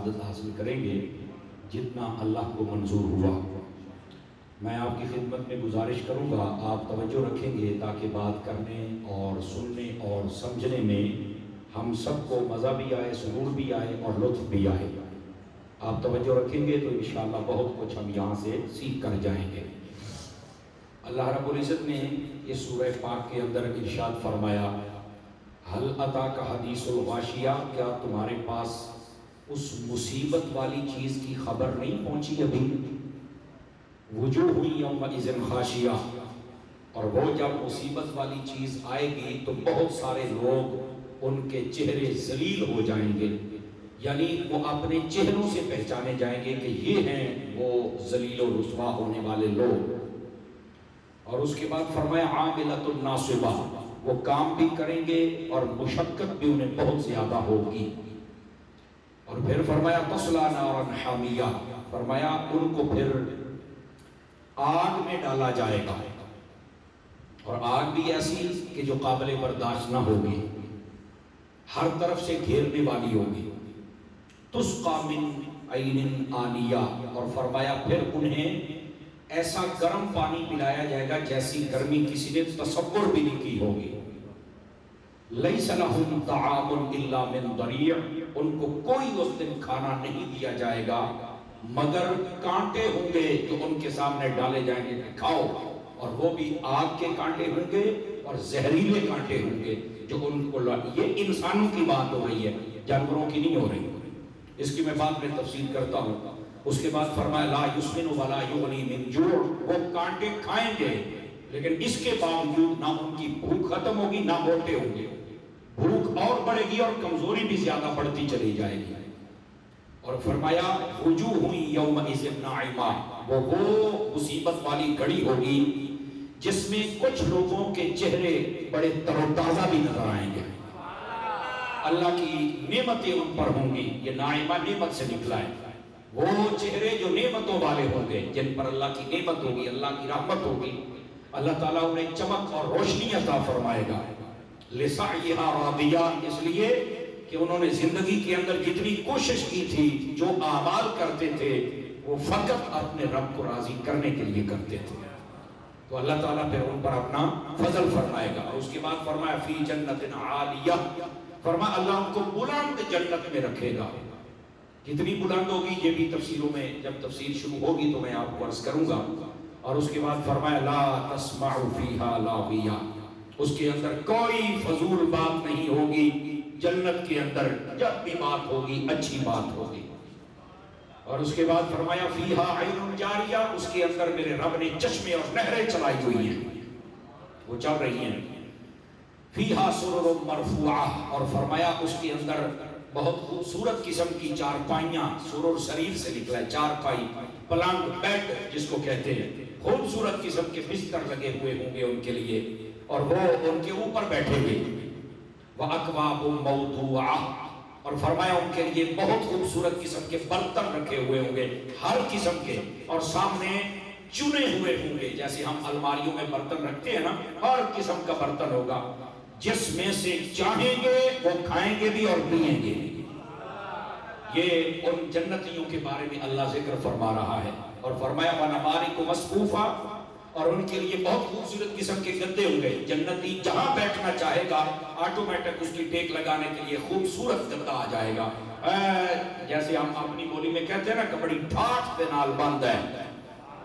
سعادت حاصل کریں گے جتنا اللہ کو منظور ہوا۔ میں آپ کی خدمت میں گزارش کروں گا آپ توجہ رکھیں گے تاکہ بات کرنے اور سننے اور سمجھنے میں ہم سب کو مزہ بھی آئے، سرور بھی آئے اور لطف بھی آئے۔ آپ توجہ رکھیں گے تو انشاءاللہ بہت کچھ ہم یہاں سے سیکھ کر جائیں گے۔ اللہ رب العزت نے اس سورہ پاک کے اندر ارشاد فرمایا، حل اتاک حدیث الغاشیہ، کیا تمہارے پاس اس مصیبت والی چیز کی خبر نہیں پہنچی ابھی؟ وجوہ یومئذ خاشیہ، اور وہ جب مصیبت والی چیز آئے گی تو بہت سارے لوگ ان کے چہرے ذلیل ہو جائیں گے، یعنی وہ اپنے چہروں سے پہچانے جائیں گے کہ یہ ہیں وہ ذلیل و رسوا ہونے والے لوگ۔ اور اس کے بعد فرمایا عاملۃ ناصبہ، وہ کام بھی کریں گے اور مشقت بھی انہیں بہت زیادہ ہوگی۔ اور پھر فرمایا تصلیٰ نارا حامیہ، فرمایا ان کو پھر آگ میں ڈالا جائے گا، اور آگ بھی ایسی کہ جو قابل برداشت نہ ہوگی، ہر طرف سے گھیرنے والی ہوگی۔ تسقیٰ من عین آنیہ، اور فرمایا پھر انہیں ایسا گرم پانی پلایا جائے گا جیسی گرمی کسی نے تصور بھی نہیں کی ہوگی۔ لیس لہم طعام الا من ضریع، ان کو کوئی اس دن کھانا نہیں دیا جائے گا مگر کانٹے ہوں گے جو ان کے سامنے ڈالے جائیں گے کہ کھاؤ، اور وہ بھی آگ کے کانٹے ہوں گے اور زہریلے کانٹے ہوں گے جو ان کو یہ انسانوں کی بات ہو رہی ہے، جانوروں کی نہیں ہو رہی۔ اس کی میں بعد میں تفصیل کرتا ہوں۔ اس کے بعد فرمایا لا یسمن ولا یغنی من جوع، وہ کانٹے کھائیں گے لیکن اس کے باوجود نہ ان کی بھوک ختم ہوگی نہ موٹے ہوں گے، بھوک اور بڑھے گی اور کمزوری بھی زیادہ بڑھتی چلی جائے گی۔ اور فرمایا وجوہ یومئذ ناعمہ، وہ مصیبت والی گھڑی ہوگی جس میں کچھ لوگوں کے چہرے بڑے تر و تازہ بھی نظر آئیں گے، اللہ کی نعمتیں ان پر ہوں گی۔ یہ ناعمہ نعمت سے نکلا ہے، وہ چہرے جو نعمتوں والے ہوں گے، جن پر اللہ کی نعمت ہوگی، اللہ کی رحمت ہوگی، اللہ تعالیٰ انہیں چمک اور روشنی عطا فرمائے گا۔ لسعیہا راضیہ، اس لیے کہ انہوں نے زندگی کے اندر جتنی کوشش کی تھی، جو اعمال کرتے تھے وہ فقط اپنے رب کو راضی کرنے کے لیے کرتے تھے، تو اللہ تعالیٰ پھر ان پر اپنا فضل فرمائے گا۔ اور اس کے بعد فرمایا فی جنت عالیہ، فرمایا اللہ ان کو بلند جنت میں رکھے گا۔ کتنی بلند ہوگی یہ بھی تفسیروں میں جب تفسیر شروع ہوگی تو میں آپ کو عرض کروں گا۔ اور اس کے بعد فرمایا لا تسمع فیہا لاغیہ، اس کے اندر کوئی فضول بات نہیں ہوگی، جنت کے اندر جب بھی بات ہوگی اچھی بات ہوگی۔ اور اس کے بعد فرمایا فیہا عین جاریہ، اس کے اندر میرے رب نے چشمے اور نہریں چلائی ہوئی ہیں، وہ چل رہی ہیں۔ فیہا سرر مرفوعہ، اور فرمایا اس کے اندر بہت خوبصورت قسم کی چارپائیاں، سرر سریر سے نکلا ہے، چارپائی، پلنگ، بیڈ جس کو کہتے ہیں، خوبصورت قسم کے بستر لگے ہوئے ہوں گے ان کے لیے، اور وہ ان کے اوپر بیٹھے گے۔ وَأَكْوَابٌ مَوْضُوعَةٌ، اور فرمایا ان کے لیے بہت خوبصورت قسم کے برتن رکھے ہوئے ہوں گے، ہر قسم کے، اور سامنے چنے ہوئے ہوں گے، جیسے ہم الماریوں میں برتن رکھتے ہیں نا، ہر قسم کا برتن ہوگا، جس میں سے چاہیں گے وہ کھائیں گے بھی اور پئیں گے۔ یہ ان جنتیوں کے بارے میں اللہ ذکر فرما رہا ہے۔ اور فرمایا وَنَمَارِقُ مَصْفُوفَةٌ، اور ان کے لیے بہت خوبصورت قسم کے گدے ہوں گے، جنتی جہاں بیٹھنا چاہے گا آٹومیٹک اس کی ٹیک لگانے کے لیے خوبصورت گدا آ جائے گا، جیسے ہم اپنی بولی میں کہتے ہیں نا کہ بڑی ٹھاٹھ دے نال بند ہے،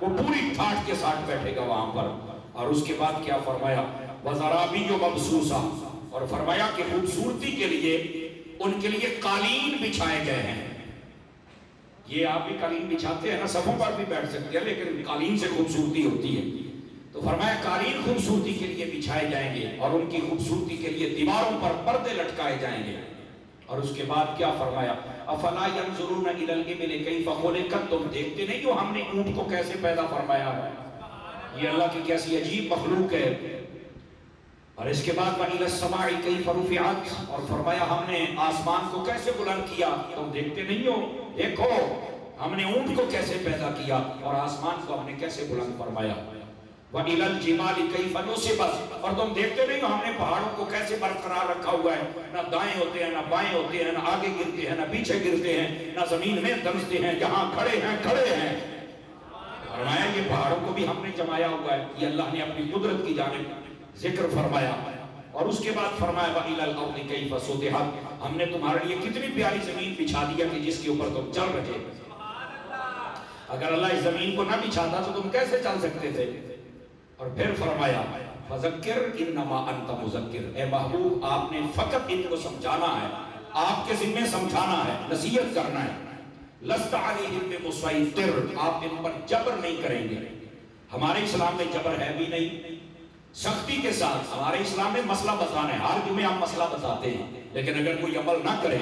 وہ پوری ٹھاٹھ کے ساتھ بیٹھے گا وہاں پر۔ اور اس کے بعد کیا فرمایا وَزَرَابِيُّ مَبْثُوثَةٌ، اور فرمایا کہ خوبصورتی کے لیے ان کے لیے قالین بچھائے گئے ہیں۔ یہ آپ بھی قالین بچھاتے ہیں نا، صفوں پر بھی بیٹھ سکتے ہیں لیکن قالین سے خوبصورتی ہوتی ہے، تو فرمایا قالین خوبصورتی کے لیے بچھائے جائیں گے، اور ان کی خوبصورتی کے لیے دیواروں پر پردے لٹکائے جائیں گے۔ اور اس کے بعد کیا فرمایا افلا ينظرون الى الابل كيف خلقت، تم دیکھتے نہیں ہو ہم نے اونٹ کو کیسے پیدا فرمایا ہے، یہ اللہ کی کیسی عجیب مخلوق ہے۔ اور اس کے بعد وَإِلَى السَّمَاءِ كَيْفَ رُفِعَتْ، اور فرمایا ہم نے آسمان کو کیسے بلند کیا، تم دیکھتے نہیں ہو، دیکھو ہم نے اونٹ کو کیسے پیدا کیا اور آسمان کو ہم نے کیسے بلند فرمایا۔ وَإِلَى الْجِبَالِ كَيْفَ نُصِبَتْ، اور تم دیکھتے نہیں ہو ہم نے پہاڑوں کو کیسے برقرار رکھا ہوا ہے، نہ دائیں ہوتے ہیں نہ بائیں ہوتے ہیں، نہ آگے گرتے ہیں نہ پیچھے گرتے ہیں، نہ زمین میں دھنستے ہیں، جہاں کھڑے ہیں کھڑے ہیں۔ فرمایا یہ پہاڑوں کو بھی ہم نے جمایا ہوا ہے، یہ اللہ نے اپنی قدرت کی جانب ذکر فرمایا۔ اور اس کے بعد فرمایا وَإِلَى الْأَرْضِ كَيْفَ سُطِحَتْ، ہم نے تمہارے لیے کتنی پیاری زمین بچھا دیا کہ جس کے اوپر تم چل رہے۔ اگر اللہ اس زمین کو نہ بچھاتا تو تم کیسے چل سکتے تھے؟ اور پھر فرمایا فَذَكِّرْ إِنَّمَا أَنْتَ مُذَكِّرْ، اے محبوب آپ نے فقط ان کو سمجھانا ہے، آپ کے ذمہ سمجھانا ہے، نصیحت کرنا ہے۔ لَسْتَ عَلَيْهِمْ بِمُسَيْطِرٍ، آپ ان پر جبر نہیں کریں گے۔ ہمارے اسلام میں جبر ہے بھی نہیں، سختی کے ساتھ ہمارے اسلام میں مسئلہ بتانا ہے، ہر جمعے ہم مسئلہ بتاتے ہیں، لیکن اگر کوئی عمل نہ کرے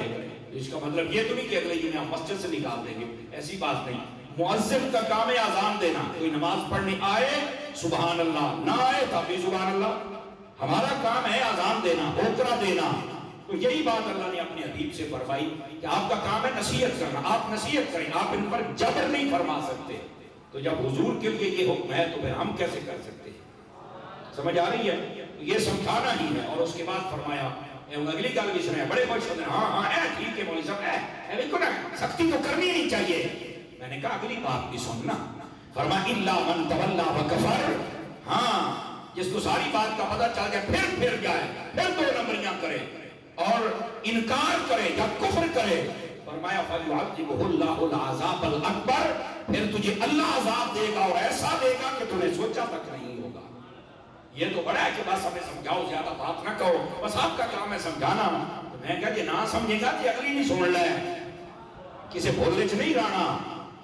اس کا مطلب یہ تو نہیں کہ اگلے جمعے ہم مسجد سے نکال دیں گے، ایسی بات نہیں۔ مؤذن کا کام ہے اذان دینا، کوئی نماز پڑھنے آئے سبحان اللہ، نہ آئے تب بھی سبحان اللہ، ہمارا کام ہے اذان دینا، ہوکرا دینا۔ تو یہی بات اللہ نے اپنے حبیب سے فرمائی کہ آپ کا کام ہے نصیحت کرنا، آپ نصیحت کریں، آپ ان پر جبر نہیں فرما سکتے۔ تو جب حضور کے لیے یہ حکم ہے تو پھر ہم کیسے کر سکتے ہیں؟ سمجھ آ رہی ہے؟ یہ سمجھانا ہی ہے۔ اور اس کے بعد فرمایا اگلی گل بھی سنے، بڑے خوش ہوتے ہیں، ہاں ٹھیک ہے مولوی صاحب، بالکل سختی تو کرنی نہیں چاہیے۔ میں نے کہا اگلی بات بھی سننا، فرمایا الا من تولی وکفر، ہاں جس کو ساری بات کا پتہ چل جائے پھر جائے، پھر دو نمبریاں کرے اور انکار کرے یا کفر کرے، فرمایا فَيُعَذِّبُهُ اللَّهُ الْعَذَابَ الْأَكْبَرَ، پھر تجھے اللہ عذاب دے گا اور ایسا دے گا کہ تمہیں سوچا تک نہیں ہوگا۔ یہ تو بڑا ہے کہ بس ہمیں سمجھاؤ، زیادہ بات نہ کرو، بس آپ کا کام ہے سمجھانا۔ تو میں کہا کہ نہ سمجھے گا کہ اگلی نہیں سن لے، کسے بولنے سے نہیں رہنا،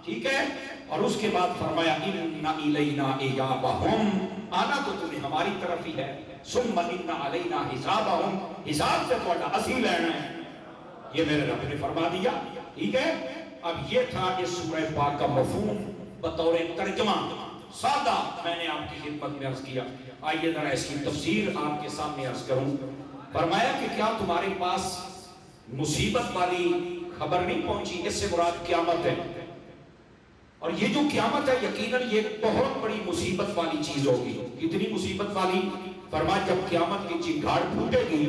ٹھیک ہے؟ اور اس کے بعد فرمایا اِنَّ إِلَيْنَا إِيَابَهُمْ، آنا تو تمہیں ہماری طرف ہی ہے، ثُمَّ إِنَّ عَلَيْنَا حِسَابَهُمْ، حساب سے تو اللہ اصیل لینا ہے۔ یہ میرے رب نے فرما دیا، ٹھیک ہے؟ اب یہ تھا اس سورہ پاک کا مفہوم بطور ترجمہ سادہ میں نے آپ کی خدمت میں عرض کیا۔ آئیے ذرا اس کی تفسیر آپ کے سامنے عرض کروں۔ فرمایا کہ کیا تمہارے پاس مصیبت والی خبر نہیں پہنچی؟ اس سے مراد قیامت ہے، اور یہ جو قیامت ہے یقیناً یہ بہت بڑی مصیبت والی چیز ہوگی۔ کتنی مصیبت والی؟ فرمایا جب قیامت کی چنگھاڑ پھوٹے گی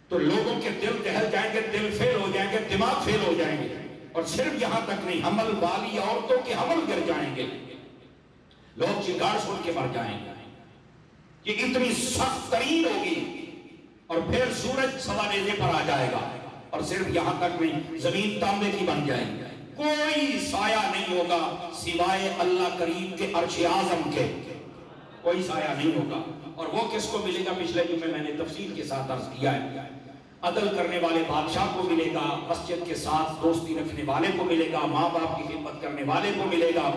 تو لوگوں کے دل دہل جائیں گے، دل فیل ہو جائیں گے، دماغ فیل ہو جائیں گے، اور صرف یہاں تک نہیں، حمل والی عورتوں کے حمل گر جائیں گے، لوگ چنگھاڑ سن کے مر جائیں گے۔ یہ اتنی سخت ترین ہوگی، اور پھر سورج سوا نیزے پر آ جائے گا، اور صرف یہاں تک نہیں، زمین تانبے کی بن جائے گی، کوئی سایہ نہیں ہوگا سوائے اللہ کریم کے عرش اعظم کے، کوئی سایہ نہیں ہوگا۔ اور وہ کس کو ملے گا؟ پچھلے جمعے میں نے تفصیل کے ساتھ عرض کیا ہے، عدل کرنے والے بادشاہ کو ملے گا، مسجد کے ساتھ دوستی رکھنے والے کو ملے گا، ماں باپ کی خدمت کرنے والے کو ملے گا،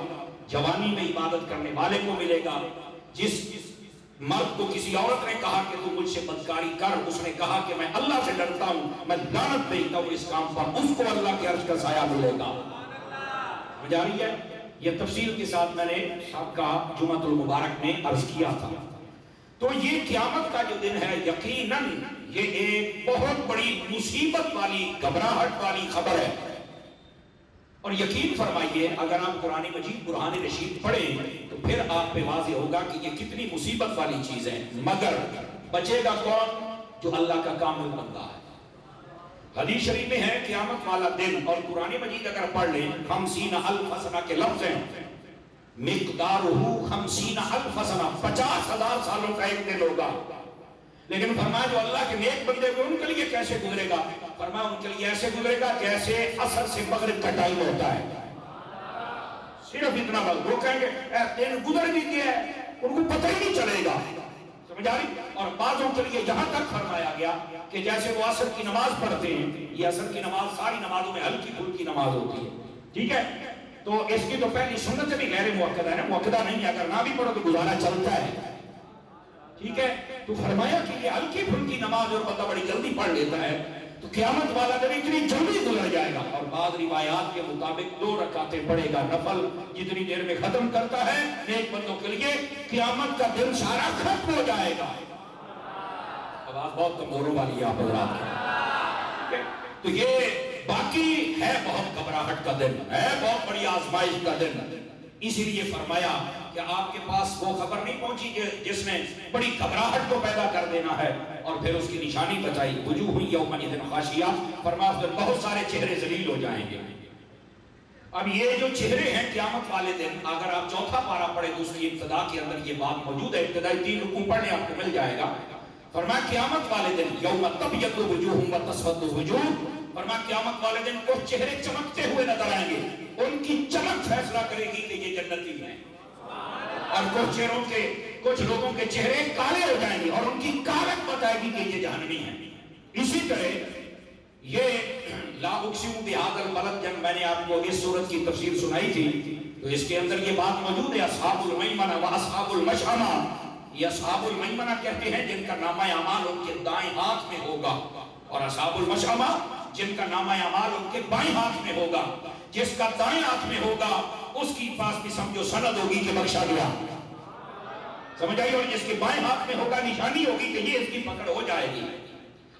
جوانی میں عبادت کرنے والے کو ملے گا۔ جس مرد کو کسی عورت نے کہا کہ تو مجھ سے بدکاری کر، اس نے کہا کہ میں اللہ سے ڈرتا ہوں، میں لعنت بھیجتا ہوں اس کام پر، اس کو اللہ کے عرش کا سایہ ملے گا۔ سمجھ آ رہی ہے؟ یہ تفصیل کے ساتھ میں نے آپ کا جمعۃ المبارک میں عرض کیا تھا۔ تو یہ قیامت کا جو دن ہے یقیناً یہ ایک بہت بڑی مصیبت والی، گھبراہٹ والی خبر ہے۔ اور یقین فرمائیے اگر آپ قرآن مجید برہان رشید پڑھیں تو پھر آپ پہ واضح ہوگا کہ یہ کتنی مصیبت والی چیز ہے، مگر بچے گا کون؟ جو اللہ کا کامل بندہ ہے۔ حدیث شریف میں ہے قیامت والا دن، اور قرآن مجید اگر پڑھ لیں 50,000 سنہ کے لفظ ہیں، مقدارہ 50,000 سنہ، 50,000 سالوں کا ایک دن ہوگا۔ لیکن فرمایا جو اللہ کے نیک بندے ہوئے ان کے لیے کیسے گزرے گا؟ فرمایا ان کے لیے ایسے گزرے گا جیسے عصر سے مغرب کا ٹائم ہوتا ہے، صرف اتنا وقت۔ وہ کہیں گے اے دن گزر بھی گیا ہے، ان کو پتہ ہی نہیں چلے گا۔ سمجھ آ رہی؟ اور بعضوں کے لیے یہاں تک فرمایا گیا کہ جیسے وہ عصر کی نماز پڑھتے ہیں، یہ عصر کی نماز ساری نمازوں میں ہلکی پھلکی نماز ہوتی ہے، ٹھیک ہے؟ تو اس کی تو پہلی سنت بھی غیر مؤکدہ ہے نا، مؤکدہ نہیں ہے، اگر نہ بھی پڑھو تو گزارا چلتا ہے، ٹھیک ہے؟ تو فرمایا کہ یہ ہلکی پھلکی نماز اور بندہ بڑی جلدی پڑھ لیتا ہے، تو قیامت والا دن اتنی جلدی گزر جائے گا۔ اور بعض روایات کے مطابق 2 رکعتیں پڑھے گا نفل، جتنی دیر میں ختم کرتا ہے نیک بندوں کے لیے قیامت کا دن سارا ختم ہو جائے گا۔ آواز بہت کمزوروں والی ہے آپ حضرات کی۔ تو یہ باقی ہے بہت گھبراہٹ کا دن، ہے بہت بڑی آزمائش کا دن، اسی لیے فرمایا کہ آپ کے پاس وہ خبر نہیں پہنچی جس نے بڑی گھبراہٹ کو پیدا کر دینا ہے، اور پھر اس کی نشانی بتائی، وجوہ یومئذ خاشعہ، فرمایا پھر بہت سارے چہرے ذلیل ہو جائیں گے۔ اب یہ جو چہرے ہیں قیامت والے دن، اگر آپ چوتھا پارہ پڑھیں تو اس کی ابتدا کے اندر یہ بات موجود ہے، ابتدائی 3 رکوع پڑھنے آپ کو مل جائے گا۔ فرمایا قیامت والے دن یوم تبیض وجوہ وتسود وجوہ، فرمایا قیامت والے دن کچھ چہرے چمکتے ہوئے نظر آئیں گے، ان کی چمک فیصلہ کرے گی کہ یہ جنتی ہیں، اور کچھ لوگوں کے چہرے کالے ہو جائیں گے اور ان کی کالت بتائے گی کہ یہ جہنمی ہیں۔ اسی طرح یہ لا اقسم بہذا البلد، جب میں نے آپ کو اس سورت کی تفسیر سنائی تھی تو اس کے اندر یہ بات موجود ہے، اصحاب المیمنہ و اصحاب المشأمہ، یہ اصحاب المیمنہ کہتے ہیں جن کا نامہ اعمال ان کے دائیں ہاتھ میں ہوگا، اور اصحاب المشأمہ جن کا نامہ اعمال ان کے بائیں ہاتھ میں ہوگا۔ جس کا دائیں ہاتھ میں ہوگا اس کی پاس بھی سمجھو سند ہوگی کہ بخشا گیا، سمجھ آئی، اور جس کے بائیں ہاتھ میں ہوگا نشانی ہوگی کہ یہ اس کی پکڑ ہو جائے گی۔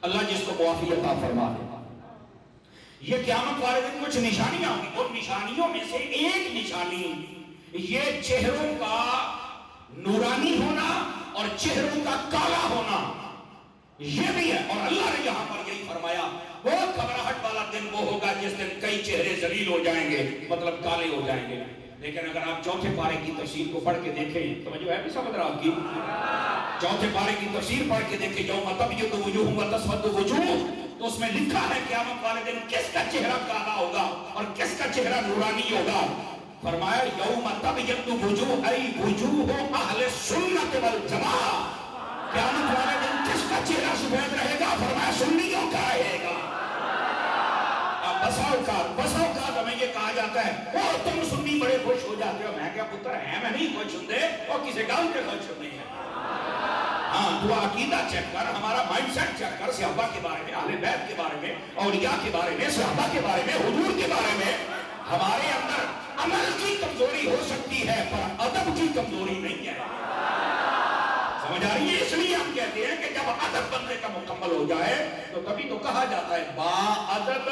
اللہ جس کو معافی عطا فرما دے۔ یہ قیامت والے دن کچھ نشانیاں ہوں گی، ان نشانیوں میں سے ایک نشانی یہ چہروں کا نورانی ہونا اور چہروں کا کالا ہونا، یہ بھی ہے۔ اور اللہ نے یہاں پر یہی فرمایا بہت گھبراہٹ والا دن وہ ہوگا جس دن کئی چہرے ذلیل ہو جائیں گے، مطلب کالے ہو جائیں گے۔ لیکن اگر آپ چوتھے پارے کی تفسیر کو پڑھ کے دیکھیں، توجہ ہے بھی سمجھ رہا آپ کی، چوتھے پارے کی تفسیر پڑھ کے دیکھیں، یوم تبیض وجوہ وتسود وجوہ، تو اس میں لکھا ہے قیامت والے دن کس کا چہرہ کالا ہوگا اور کس کا چہرہ نورانی ہوگا۔ فرمایا یوم تبیض وجوہ ای وجوہ اہل سنت والجماعہ، قیامت والے دن کس کا چہرہ سفید رہے گا؟ فرمایا سنیوں کا رہے گا۔ بسا اوقات ہمیں یہ کہا جاتا ہے اور تم سنی بڑے خوش ہو جاتے ہو، میں کیا پتر ہے، میں نہیں خوش ہوں دے اور کسی گل کے خوش ہونے ہیں۔ ہاں تو عقیدہ چیک کر، ہمارا مائنڈ سیٹ چیک کر، صحابہ کے بارے میں، اہل بیت کے بارے میں، اولیاء کے بارے میں، صحابہ کے بارے میں، حضور کے بارے میں۔ ہمارے اندر عمل کی کمزوری ہو سکتی ہے پر ادب کی کمزوری نہیں ہے، سمجھ آ رہی ہے؟ اس لیے ہم کہتے ہیں کہ جب ادب بندے کا مکمل ہو جائے تو تبھی تو کہا جاتا ہے با ادب